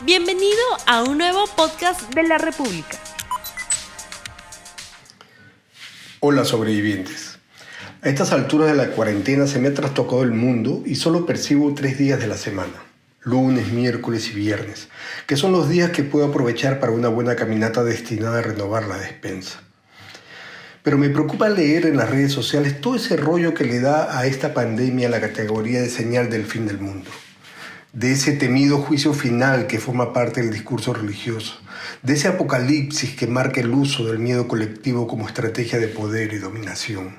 Bienvenido a un nuevo podcast de la República. Hola sobrevivientes. A estas alturas de la cuarentena se me ha trastocado el mundo y solo percibo 3 días de la semana, lunes, miércoles y viernes, que son los días que puedo aprovechar para una buena caminata destinada a renovar la despensa. Pero me preocupa leer en las redes sociales todo ese rollo que le da a esta pandemia la categoría de señal del fin del mundo. De ese temido juicio final que forma parte del discurso religioso, de ese apocalipsis que marca el uso del miedo colectivo como estrategia de poder y dominación.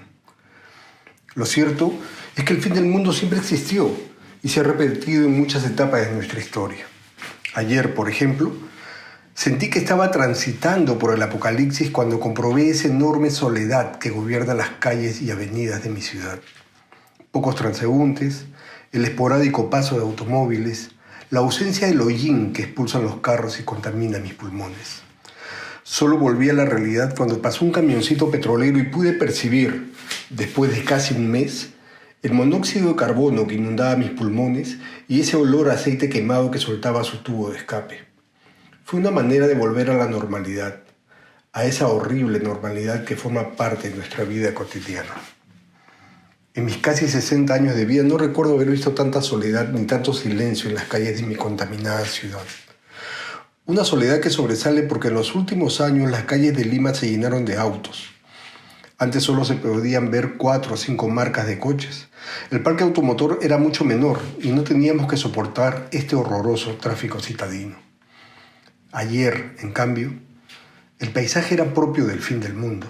Lo cierto es que el fin del mundo siempre existió y se ha repetido en muchas etapas de nuestra historia. Ayer, por ejemplo, sentí que estaba transitando por el apocalipsis cuando comprobé esa enorme soledad que gobierna las calles y avenidas de mi ciudad. Pocos transeúntes, el esporádico paso de automóviles, la ausencia del hollín que expulsan los carros y contamina mis pulmones. Solo volví a la realidad cuando pasó un camioncito petrolero y pude percibir, después de casi un mes, el monóxido de carbono que inundaba mis pulmones y ese olor a aceite quemado que soltaba su tubo de escape. Fue una manera de volver a la normalidad, a esa horrible normalidad que forma parte de nuestra vida cotidiana. En mis casi 60 años de vida no recuerdo haber visto tanta soledad ni tanto silencio en las calles de mi contaminada ciudad. Una soledad que sobresale porque en los últimos años las calles de Lima se llenaron de autos. Antes solo se podían ver 4 o 5 marcas de coches. El parque automotor era mucho menor y no teníamos que soportar este horroroso tráfico citadino. Ayer, en cambio, el paisaje era propio del fin del mundo.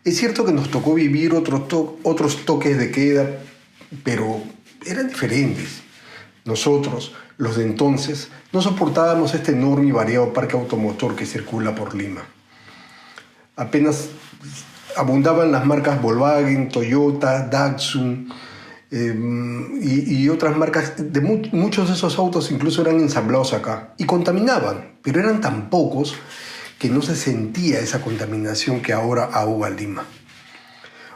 Es cierto que nos tocó vivir otros toques de queda, pero eran diferentes. Nosotros, los de entonces, no soportábamos este enorme y variado parque automotor que circula por Lima. Apenas abundaban las marcas Volkswagen, Toyota, Datsun y otras marcas. Muchos de esos autos incluso eran ensamblados acá y contaminaban, pero eran tan pocos que no se sentía esa contaminación que ahora ahoga Lima.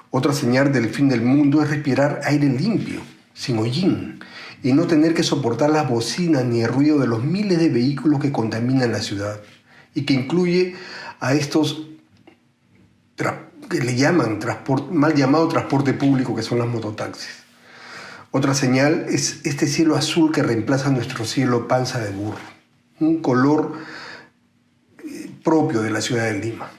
Otra señal del fin del mundo es respirar aire limpio, sin hollín, y no tener que soportar las bocinas ni el ruido de los miles de vehículos que contaminan la ciudad, y que incluye a estos que le llaman mal llamado transporte público, que son las mototaxis. Otra señal es este cielo azul que reemplaza nuestro cielo panza de burro, un color propio de la ciudad de Lima.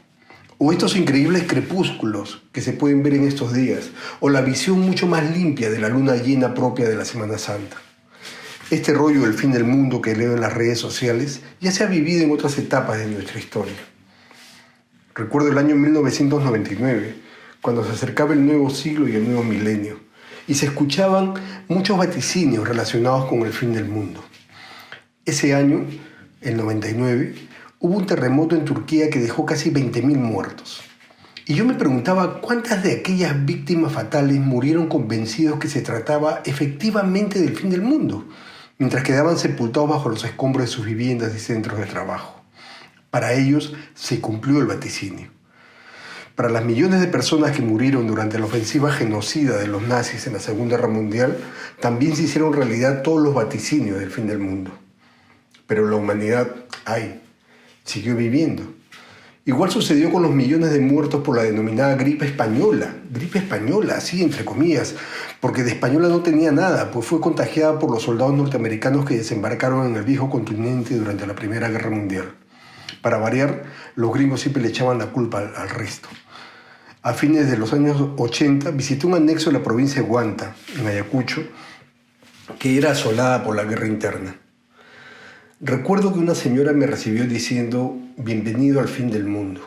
O estos increíbles crepúsculos que se pueden ver en estos días, o la visión mucho más limpia de la luna llena propia de la Semana Santa. Este rollo del fin del mundo que leo en las redes sociales ya se ha vivido en otras etapas de nuestra historia. Recuerdo el año 1999, cuando se acercaba el nuevo siglo y el nuevo milenio, y se escuchaban muchos vaticinios relacionados con el fin del mundo. Ese año, el 99, hubo un terremoto en Turquía que dejó casi 20.000 muertos. Y yo me preguntaba cuántas de aquellas víctimas fatales murieron convencidos que se trataba efectivamente del fin del mundo, mientras quedaban sepultados bajo los escombros de sus viviendas y centros de trabajo. Para ellos se cumplió el vaticinio. Para las millones de personas que murieron durante la ofensiva genocida de los nazis en la Segunda Guerra Mundial, también se hicieron realidad todos los vaticinios del fin del mundo. Pero la humanidad, siguió viviendo. Igual sucedió con los millones de muertos por la denominada gripe española, así entre comillas, porque de española no tenía nada, pues fue contagiada por los soldados norteamericanos que desembarcaron en el viejo continente durante la Primera Guerra Mundial. Para variar, los gringos siempre le echaban la culpa al resto. A fines de los años 80 visité un anexo de la provincia de Huanta, en Ayacucho, que era asolada por la guerra interna. Recuerdo que una señora me recibió diciendo «Bienvenido al fin del mundo».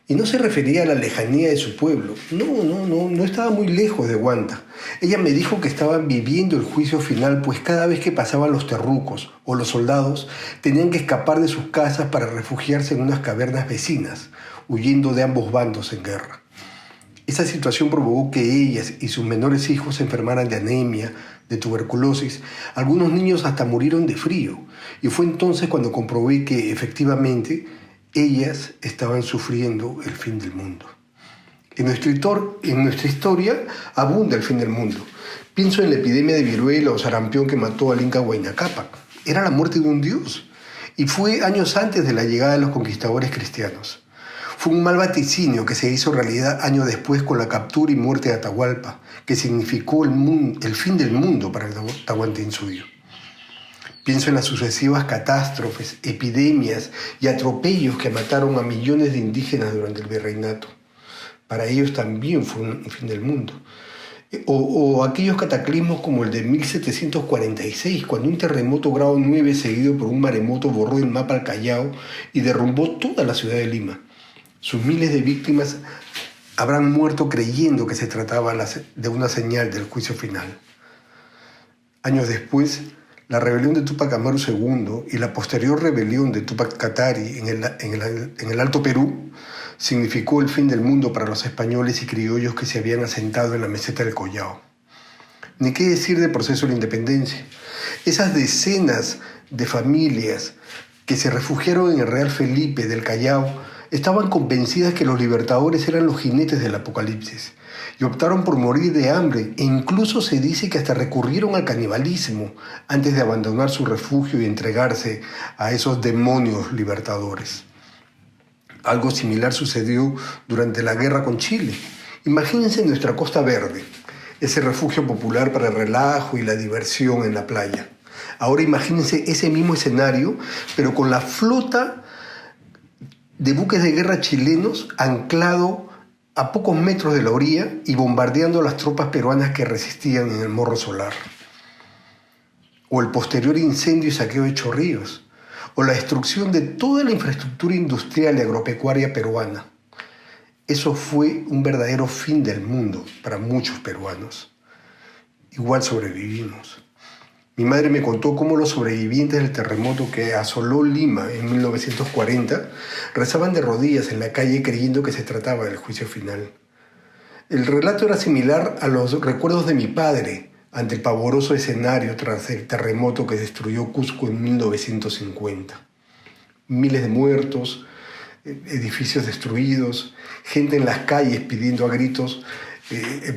Y no se refería a la lejanía de su pueblo. No estaba muy lejos de Huanta. Ella me dijo que estaban viviendo el juicio final, pues cada vez que pasaban los terrucos o los soldados, tenían que escapar de sus casas para refugiarse en unas cavernas vecinas, huyendo de ambos bandos en guerra. Esa situación provocó que ellas y sus menores hijos se enfermaran de anemia, de tuberculosis. Algunos niños hasta murieron de frío. Y fue entonces cuando comprobé que, efectivamente, ellas estaban sufriendo el fin del mundo. En nuestra historia abunda el fin del mundo. Pienso en la epidemia de viruela o sarampión que mató al Inca Huayna Cápac, era la muerte de un dios. Y fue años antes de la llegada de los conquistadores cristianos. Fue un mal vaticinio que se hizo realidad años después con la captura y muerte de Atahualpa, que significó el fin del mundo para el Tahuantinsuyo. Pienso en las sucesivas catástrofes, epidemias y atropellos que mataron a millones de indígenas durante el virreinato. Para ellos también fue un fin del mundo. O aquellos cataclismos como el de 1746, cuando un terremoto grado 9 seguido por un maremoto borró el mapa al Callao y derrumbó toda la ciudad de Lima. Sus miles de víctimas habrán muerto creyendo que se trataba de una señal del juicio final. Años después, la rebelión de Túpac Amaru II y la posterior rebelión de Túpac Katari en el Alto Perú significó el fin del mundo para los españoles y criollos que se habían asentado en la meseta del Collao. Ni qué decir del proceso de la independencia. Esas decenas de familias que se refugiaron en el Real Felipe del Callao estaban convencidas que los libertadores eran los jinetes del apocalipsis y optaron por morir de hambre, e incluso se dice que hasta recurrieron al canibalismo antes de abandonar su refugio y entregarse a esos demonios libertadores. Algo similar sucedió durante la guerra con Chile. Imagínense nuestra Costa Verde, ese refugio popular para el relajo y la diversión en la playa. Ahora imagínense ese mismo escenario, pero con la flota de buques de guerra chilenos anclado a pocos metros de la orilla y bombardeando a las tropas peruanas que resistían en el Morro Solar. O el posterior incendio y saqueo de Chorrillos, o la destrucción de toda la infraestructura industrial y agropecuaria peruana. Eso fue un verdadero fin del mundo para muchos peruanos. Igual sobrevivimos. Mi madre me contó cómo los sobrevivientes del terremoto que asoló Lima en 1940 rezaban de rodillas en la calle creyendo que se trataba del juicio final. El relato era similar a los recuerdos de mi padre ante el pavoroso escenario tras el terremoto que destruyó Cusco en 1950. Miles de muertos, edificios destruidos, gente en las calles pidiendo a gritos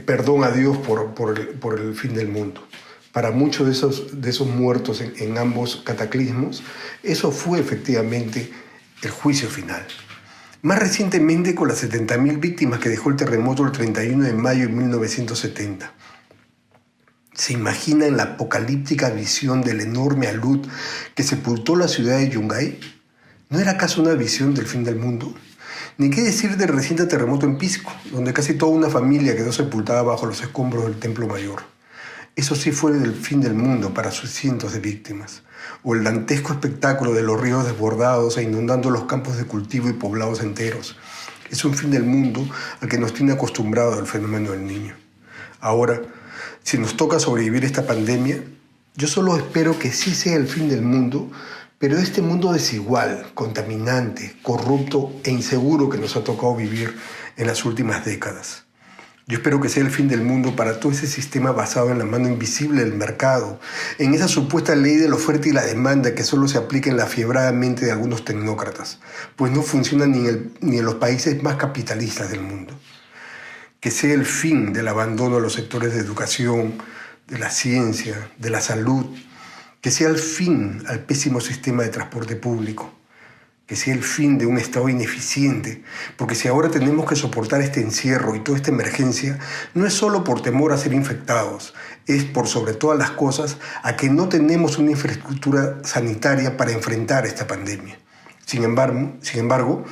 perdón a Dios por el fin del mundo. Para muchos de esos muertos en ambos cataclismos, eso fue efectivamente el juicio final. Más recientemente con las 70.000 víctimas que dejó el terremoto el 31 de mayo de 1970. ¿Se imaginan la apocalíptica visión del enorme alud que sepultó la ciudad de Yungay? ¿No era acaso una visión del fin del mundo? Ni qué decir del reciente terremoto en Pisco, donde casi toda una familia quedó sepultada bajo los escombros del Templo Mayor. Eso sí fue el fin del mundo para sus cientos de víctimas. O el dantesco espectáculo de los ríos desbordados e inundando los campos de cultivo y poblados enteros. Es un fin del mundo al que nos tiene acostumbrado el fenómeno del Niño. Ahora, si nos toca sobrevivir esta pandemia, yo solo espero que sí sea el fin del mundo, pero de este mundo desigual, contaminante, corrupto e inseguro que nos ha tocado vivir en las últimas décadas. Yo espero que sea el fin del mundo para todo ese sistema basado en la mano invisible del mercado, en esa supuesta ley de la oferta y la demanda que solo se aplica en la fiebrada mente de algunos tecnócratas, pues no funciona ni en los países más capitalistas del mundo. Que sea el fin del abandono a los sectores de educación, de la ciencia, de la salud, que sea el fin al pésimo sistema de transporte público, que sea el fin de un Estado ineficiente, porque si ahora tenemos que soportar este encierro y toda esta emergencia, no es solo por temor a ser infectados, es por sobre todas las cosas a que no tenemos una infraestructura sanitaria para enfrentar esta pandemia. Sin embargo,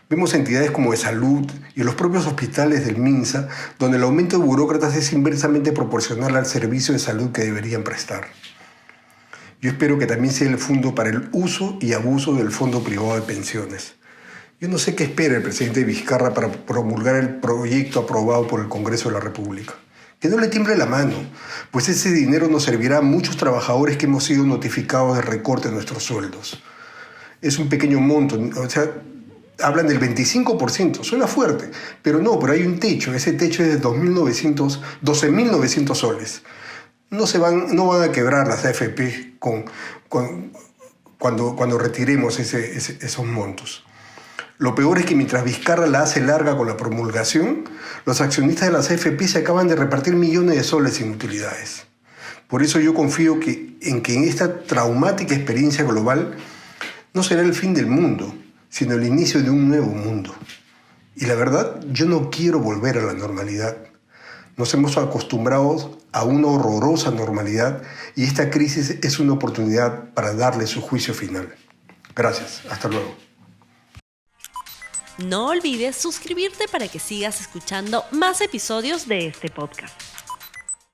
vemos entidades como de salud y los propios hospitales del MINSA, donde el aumento de burócratas es inversamente proporcional al servicio de salud que deberían prestar. Yo espero que también sea el fondo para el uso y abuso del fondo privado de pensiones. Yo no sé qué espera el presidente Vizcarra para promulgar el proyecto aprobado por el Congreso de la República. Que no le tiemble la mano, pues ese dinero nos servirá a muchos trabajadores que hemos sido notificados de recorte de nuestros sueldos. Es un pequeño monto, o sea, hablan del 25%, suena fuerte, pero hay un techo, ese techo es de 12.900 soles. No van a quebrar las AFP cuando retiremos esos montos. Lo peor es que mientras Vizcarra la hace larga con la promulgación, los accionistas de las AFP se acaban de repartir millones de soles sin utilidades. Por eso yo confío en que en esta traumática experiencia global no será el fin del mundo, sino el inicio de un nuevo mundo. Y la verdad, yo no quiero volver a la normalidad. Nos hemos acostumbrado a una horrorosa normalidad y esta crisis es una oportunidad para darle su juicio final. Gracias. Hasta luego. No olvides suscribirte para que sigas escuchando más episodios de este podcast.